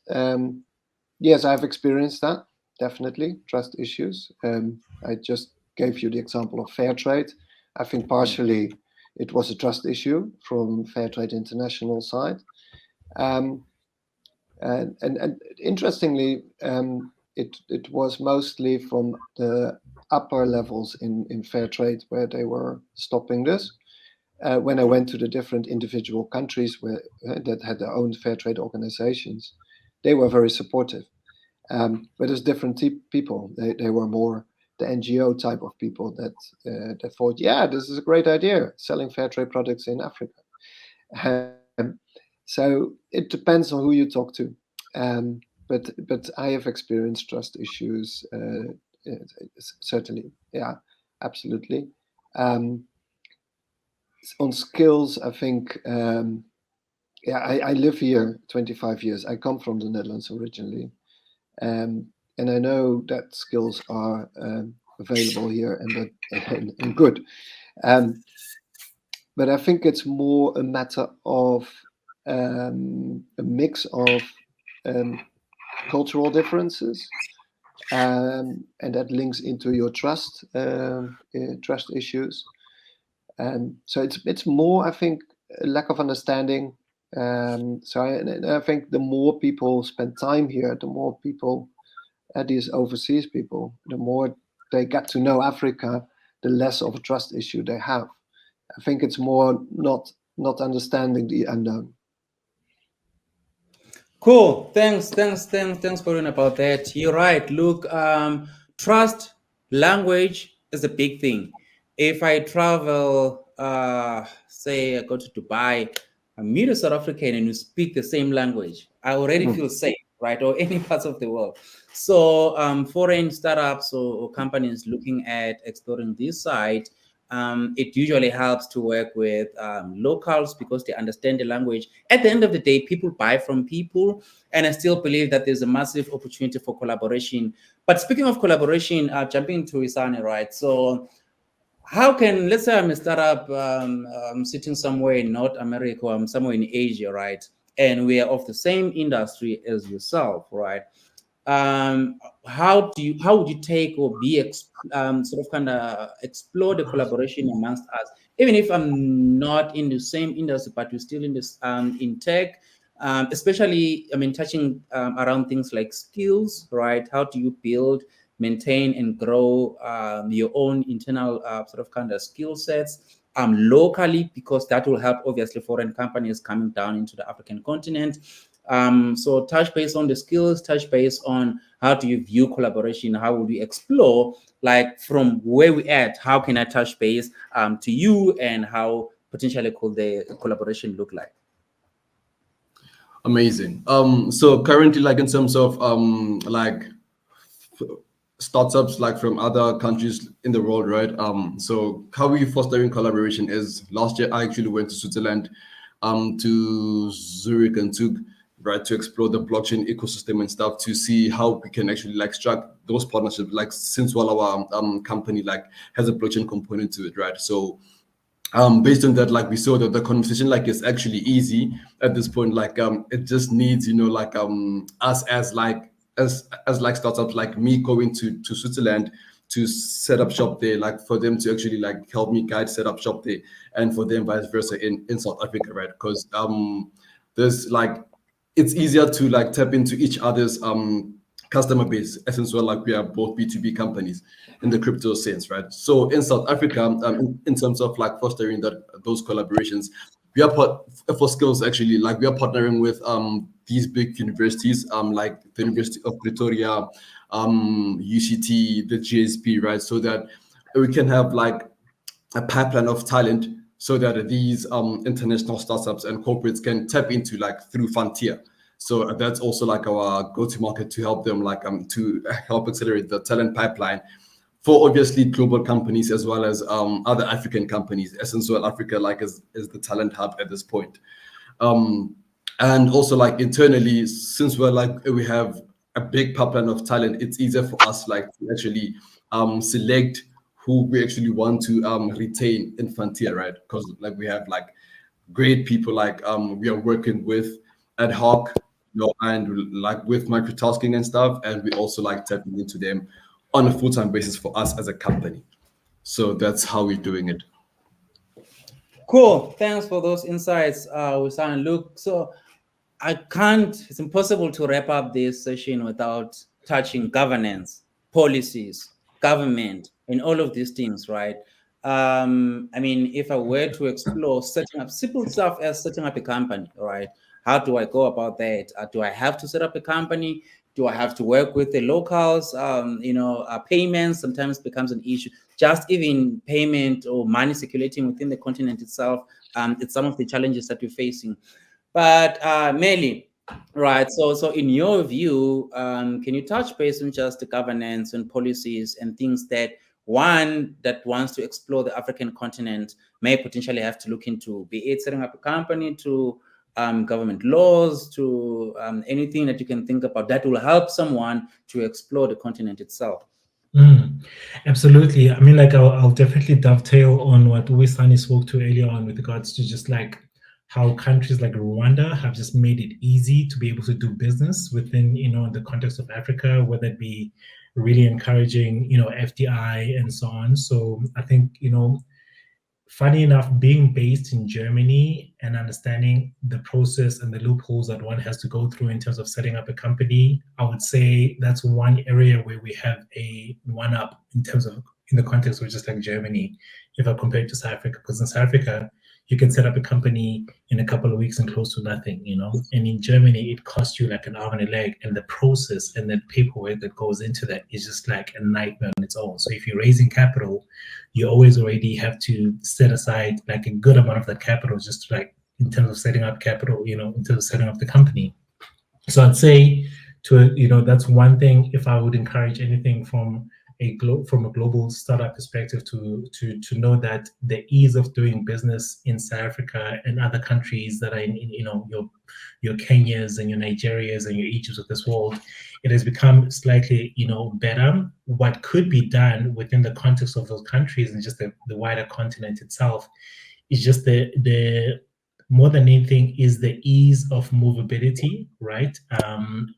yes, I've experienced that, definitely, trust issues. I just gave you the example of fair trade. I think partially it was a trust issue from Fair Trade International side. And interestingly, it was mostly from the upper levels in fair trade where they were stopping this. When I went to the different individual countries where that had their own fair trade organizations, they were very supportive. But there's different people. They were more the NGO type of people that thought, yeah, this is a great idea, selling fair trade products in Africa. So it depends on who you talk to. But I have experienced trust issues, certainly. Yeah, absolutely. On skills, I think, yeah, I live here 25 years. I come from the Netherlands originally. And I know that skills are available here and good. But I think it's more a matter of a mix of cultural differences, and that links into your trust issues. So it's more, I think, a lack of understanding. So I think the more people spend time here, the more people, these overseas people, the more they get to know Africa, the less of a trust issue they have. I think it's more not understanding the unknown. Cool. Thanks, Corinne, about that. You're right. Look, trust, language is a big thing. If I travel, say I go to Dubai, I meet a South African and you speak the same language, I already feel safe, right? Or any parts of the world. So foreign startups or companies looking at exploring this side, it usually helps to work with locals because they understand the language. At the end of the day, people buy from people, and I still believe that there's a massive opportunity for collaboration. But speaking of collaboration, jumping to Wisani, right? So how can, let's say I'm a startup, I'm sitting somewhere in North America, or I'm somewhere in Asia, right? And we are of the same industry as yourself, right? How would you take or be sort of kind of explore the collaboration amongst us, even if I'm not in the same industry, but we're still in this in tech, especially, I mean, touching around things like skills, right? How do you build, maintain, and grow your own internal sort of kind of skill sets locally, because that will help obviously foreign companies coming down into the African continent. So touch base on the skills, touch base on how do you view collaboration, how would we explore, like from where we at, how can I touch base to you, and how potentially could the collaboration look like? Amazing. So currently, like in terms of like startups like from other countries in the world, right? So how we fostering collaboration is last year I actually went to Switzerland, to Zurich and Zug, right, to explore the blockchain ecosystem and stuff, to see how we can actually like strike those partnerships. Like since while our company like has a blockchain component to it, right? So based on that, like we saw that the conversation like is actually easy at this point. Like it just needs, you know, like us as like as like startups like me going to Switzerland to set up shop there, like for them to actually like help me guide set up shop there, and for them vice versa in South Africa, right? Because there's like it's easier to like tap into each other's customer base, as well, like we are both B2B companies in the crypto sense, right? So in South Africa, in terms of like fostering those collaborations, we are for skills actually, like we are partnering with these big universities, like the University of Pretoria, UCT, the GSP, right? So that we can have like a pipeline of talent, so that these international startups and corporates can tap into like through Frontier. So that's also like our go-to-market to help them, like to help accelerate the talent pipeline for obviously global companies as well as other African companies. As well, Africa like is the talent hub at this point. And also like internally, since we have a big pipeline of talent, it's easier for us like to actually select who we actually want to retain in Frontier, right? Because like we have like great people like we are working with ad hoc, you know, and like with microtasking and stuff, and we also like tapping into them on a full-time basis for us as a company. So that's how we're doing it. Cool. Thanks for those insights, Wisani. Look, so it's impossible to wrap up this session without touching governance, policies, government, and all of these things, right? I mean, if I were to explore setting up simple stuff as setting up a company, right? How do I go about that? Do I have to set up a company? Do I have to work with the locals? Payments sometimes becomes an issue. Just even payment or money circulating within the continent itself, it's some of the challenges that we're facing. But Meli, right? So in your view, can you touch base on just the governance and policies and things that one that wants to explore the African continent may potentially have to look into, be it setting up a company, to government laws, to anything that you can think about that will help someone to explore the continent itself? Absolutely. I mean, like I'll definitely dovetail on what Wisani spoke to earlier on with regards to just like how countries like Rwanda have just made it easy to be able to do business within, you know, the context of Africa, whether it be really encouraging, you know, FDI and so on. So I think, you know, funny enough, being based in Germany and understanding the process and the loopholes that one has to go through in terms of setting up a company, I would say that's one area where we have a one-up in terms of, in the context of just like Germany, if I compare it to South Africa. Because in South Africa, you can set up a company in a couple of weeks and close to nothing, you know. And in Germany, it costs you like an arm and a leg, and the process and the paperwork that goes into that is just like a nightmare on its own. So if you're raising capital, you always already have to set aside like a good amount of that capital, just like in terms of setting up capital, you know, in terms of setting up the company. So I'd say that's one thing. If I would encourage anything from a global startup perspective, to know that the ease of doing business in South Africa and other countries that are in your Kenyas and your Nigerias and your Egypts of this world, it has become slightly better. What could be done within the context of those countries and just the wider continent itself is just the more than anything is the ease of movability, right?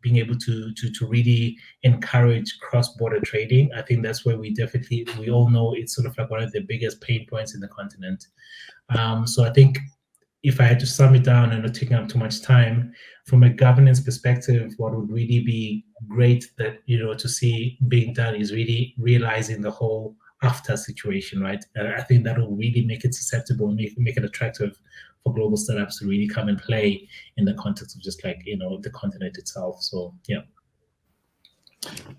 Being able to really encourage cross-border trading. I think that's where we all know it's sort of like one of the biggest pain points in the continent. So I think if I had to sum it down and not taking up too much time, from a governance perspective, what would really be great that to see being done is really realizing the whole after situation, right? I think that will really make it susceptible, make it attractive for global startups to really come and play in the context of just like, you know, the continent itself. So yeah.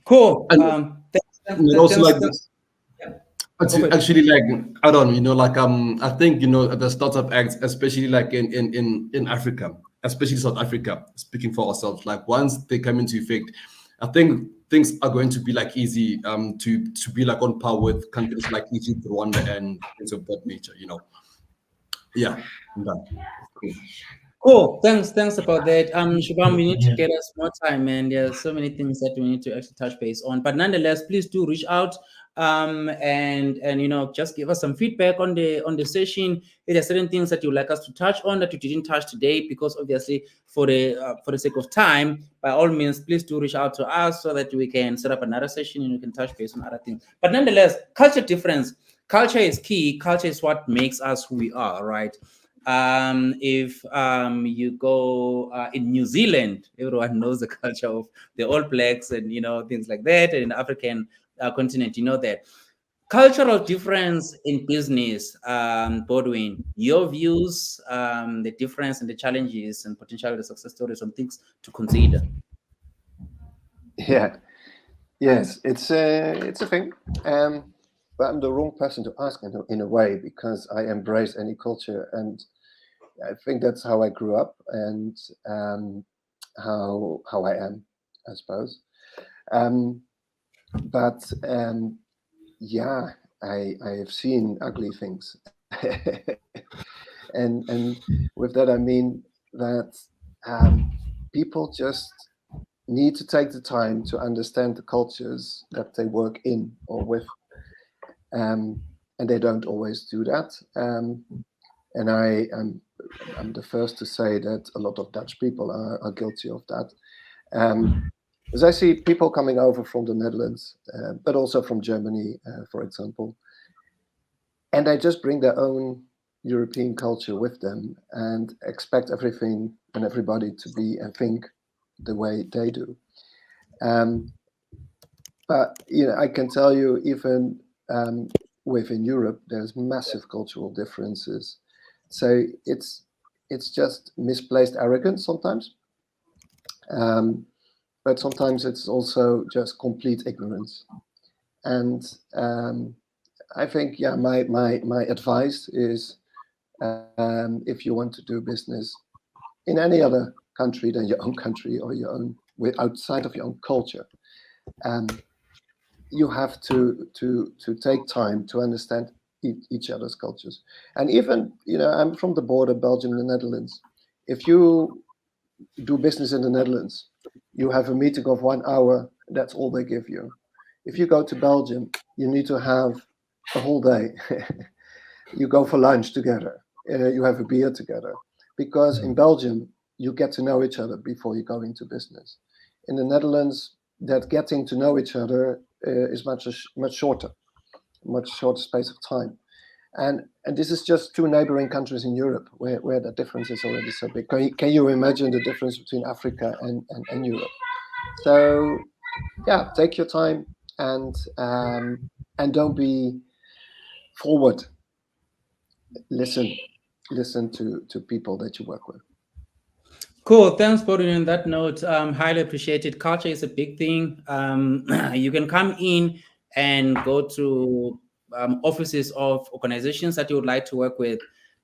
Cool. And also like this. Yeah. Actually, like I don't, you know, like I think, you know, the startup acts, especially like in Africa, especially South Africa, speaking for ourselves, like once they come into effect, I think things are going to be like easy to be like on par with countries like Egypt, Rwanda, and things of that nature, you know. Yeah, I'm done. Cool. Cool. Thanks about that. Shubham, we need to get us more time, and there's so many things that we need to actually touch base on. But nonetheless, please do reach out and you know, just give us some feedback on the session. If there are certain things that you'd like us to touch on that you didn't touch today, because obviously for the sake of time, by all means, please do reach out to us so that we can set up another session and we can touch base on other things. But nonetheless, culture difference. Culture is key. Culture is what makes us who we are, right? If you go in New Zealand, everyone knows the culture of the All Blacks and, you know, things like that. And in the African continent, you know that. Cultural difference in business, Boudewijn, your views, the difference and the challenges and potential the success stories, some things to consider. Yeah, yes, it's a thing. But I'm the wrong person to ask in a way, because I embrace any culture, and I think that's how I grew up and how I am, I suppose. But yeah, I have seen ugly things, and with that I mean that people just need to take the time to understand the cultures that they work in or with. And they don't always do that. And I'm the first to say that a lot of Dutch people are guilty of that. As I see people coming over from the Netherlands, but also from Germany, for example, and they just bring their own European culture with them and expect everything and everybody to be and think the way they do. But you know, I can tell you, even within Europe, there's massive cultural differences. So it's just misplaced arrogance sometimes, but sometimes it's also just complete ignorance. And I think, yeah, my advice is, if you want to do business in any other country than your own country or your own, outside of your own culture, you have to take time to understand each other's cultures. And even, you know, I'm from the border, Belgium and the Netherlands. If you do business in the Netherlands, you have a meeting of 1 hour, that's all they give you. If you go to Belgium, you need to have a whole day. You go for lunch together, you have a beer together, because in Belgium, you get to know each other before you go into business. In the Netherlands, that getting to know each other is much shorter space of time, and this is just 2 neighboring countries in Europe where the difference is already so big. Can you imagine the difference between Africa and Europe? So yeah, take your time and don't be forward. Listen to people that you work with. Cool. Thanks, Boudewijn. On that note, highly appreciated. Culture is a big thing. You can come in and go to offices of organizations that you would like to work with.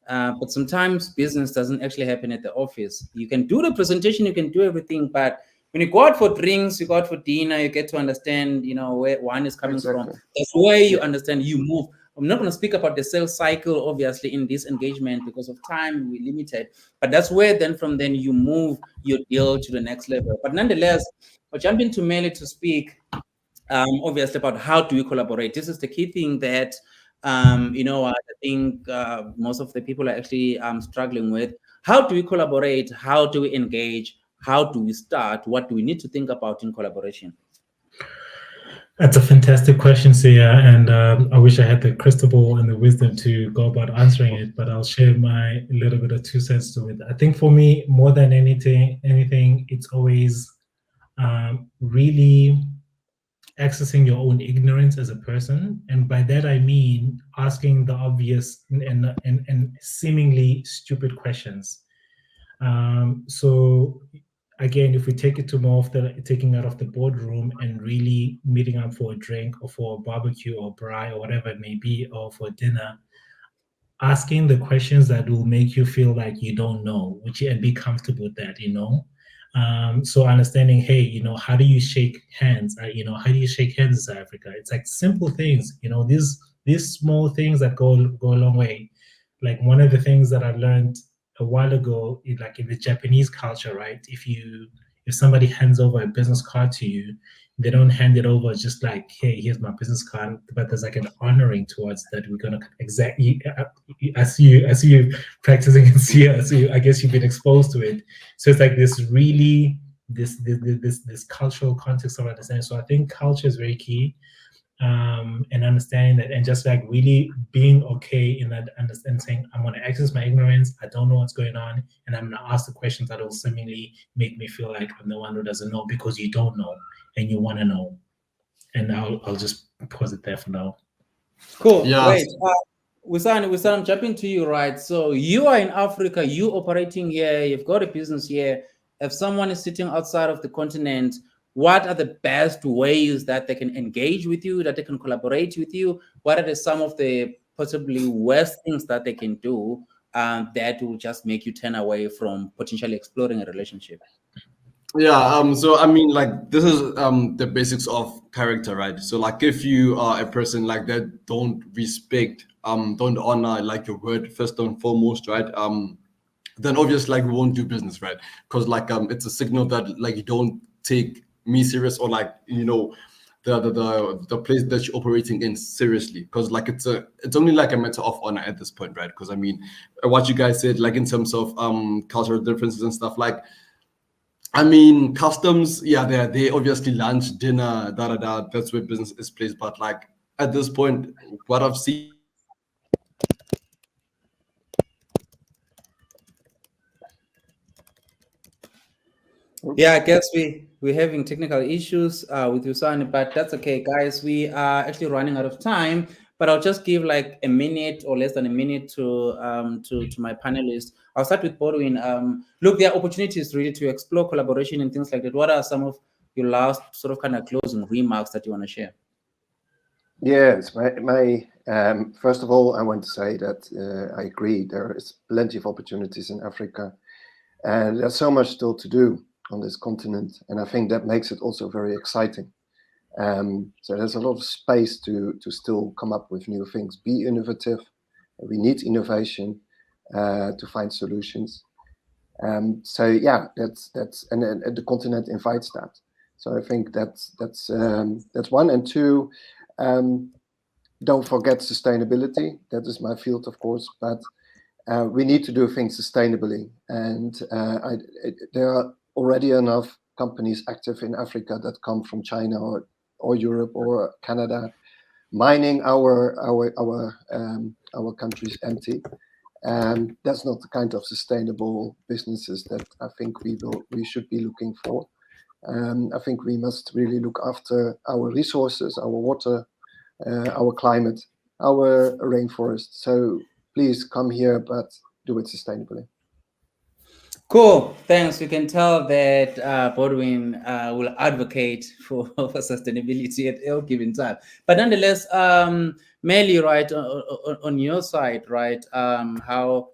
But sometimes business doesn't actually happen at the office. You can do the presentation, you can do everything, but when you go out for drinks, you go out for dinner, you get to understand, you know, where one is coming from. That's where you understand, you move. I'm not going to speak about the sales cycle, obviously, in this engagement because of time, we're limited. But that's where then from then you move your deal to the next level. But nonetheless, I'll jump into Meli to speak, obviously, about how do we collaborate. This is the key thing that, you know, I think most of the people are actually struggling with. How do we collaborate? How do we engage? How do we start? What do we need to think about in collaboration? That's a fantastic question, Sia, and I wish I had the crystal ball and the wisdom to go about answering it, but I'll share my little bit of 2 cents to it. I think for me, more than anything, it's always really accessing your own ignorance as a person, and by that I mean asking the obvious and seemingly stupid questions. So again, if we take it to more of the taking out of the boardroom and really meeting up for a drink or for a barbecue or braai or whatever it may be, or for dinner, asking the questions that will make you feel like you don't know, and be comfortable with that, so understanding, hey, how do you shake hands? How do you shake hands in South Africa? It's like simple things, these small things that go a long way. Like one of the things that I learned a while ago, like in the Japanese culture, right? If somebody hands over a business card to you, they don't hand it over just like, hey, here's my business card, but there's like an honoring towards that. We're gonna exactly. I see you practicing in Sia, so I guess you've been exposed to it. So it's like this really this cultural context of understanding. So I think culture is very key. And understanding that, and just like really being okay in that, and saying, I'm going to access my ignorance, I don't know what's going on, and I'm going to ask the questions that will seemingly make me feel like I'm the one who doesn't know, because you don't know and you want to know. And I'll just pause it there for now. Cool. Yeah. Great. Wisani, I'm jumping to you, right? So you are in Africa, you operating here, you've got a business here. If someone is sitting outside of the continent, what are the best ways that they can engage with you, that they can collaborate with you? What are some of the possibly worst things that they can do that will just make you turn away from potentially exploring a relationship? Yeah, so I mean, like, this is the basics of character, right? So like, if you are a person like that, don't respect, don't honor like your word first and foremost, right? Then obviously, like, we won't do business, right? Because like it's a signal that like you don't take me serious, or like, the place that you're operating in seriously, because like it's only like a matter of honor at this point, right? Because I mean, what you guys said, like in terms of cultural differences and stuff, like, I mean, customs, yeah, they obviously lunch, dinner, that's where business is placed. But like at this point, what I've seen. Yeah, I guess we're having technical issues with Wisani, but that's okay, guys. We are actually running out of time, but I'll just give like a minute or less than a minute to my panelists. I'll start with Boudewijn. Look, there are opportunities really to explore collaboration and things like that. What are some of your last sort of kind of closing remarks that you want to share? Yes, my first of all, I want to say that I agree. There is plenty of opportunities in Africa, and there's so much still to do on this continent, and I think that makes it also very exciting. So there's a lot of space to still come up with new things. Be innovative. We need innovation to find solutions. So yeah, that's and the continent invites that. So I think that's one, and two. Don't forget sustainability. That is my field, of course, but we need to do things sustainably, and there are already enough companies active in Africa that come from China or Europe or Canada, mining our countries empty. That's not the kind of sustainable businesses that I think we should be looking for. I think we must really look after our resources, our water, our climate, our rainforest. So please come here, but do it sustainably. Cool, thanks. We can tell that Boudewijn will advocate for sustainability at all given time. But nonetheless, Melly, right, on your side, right, how,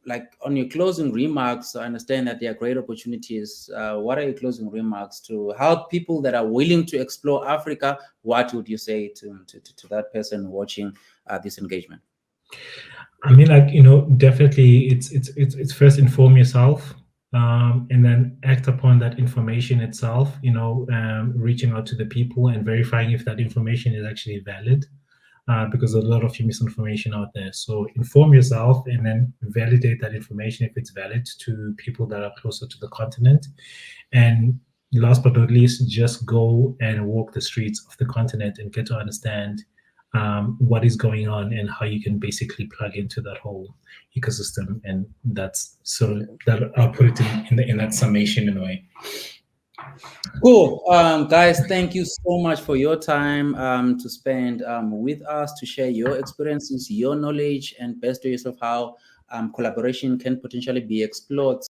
like on your closing remarks, I understand that there are great opportunities. What are your closing remarks to help people that are willing to explore Africa? What would you say to that person watching this engagement? I mean, like, definitely it's first inform yourself, and then act upon that information itself, reaching out to the people and verifying if that information is actually valid, because there's a lot of misinformation out there. So inform yourself and then validate that information if it's valid to people that are closer to the continent. And last but not least, just go and walk the streets of the continent and get to understand what is going on and how you can basically plug into that whole ecosystem. And that's sort of that, I'll put it in that summation in a way. Cool. Guys, thank you so much for your time to spend with us, to share your experiences, your knowledge, and best ways of how collaboration can potentially be explored.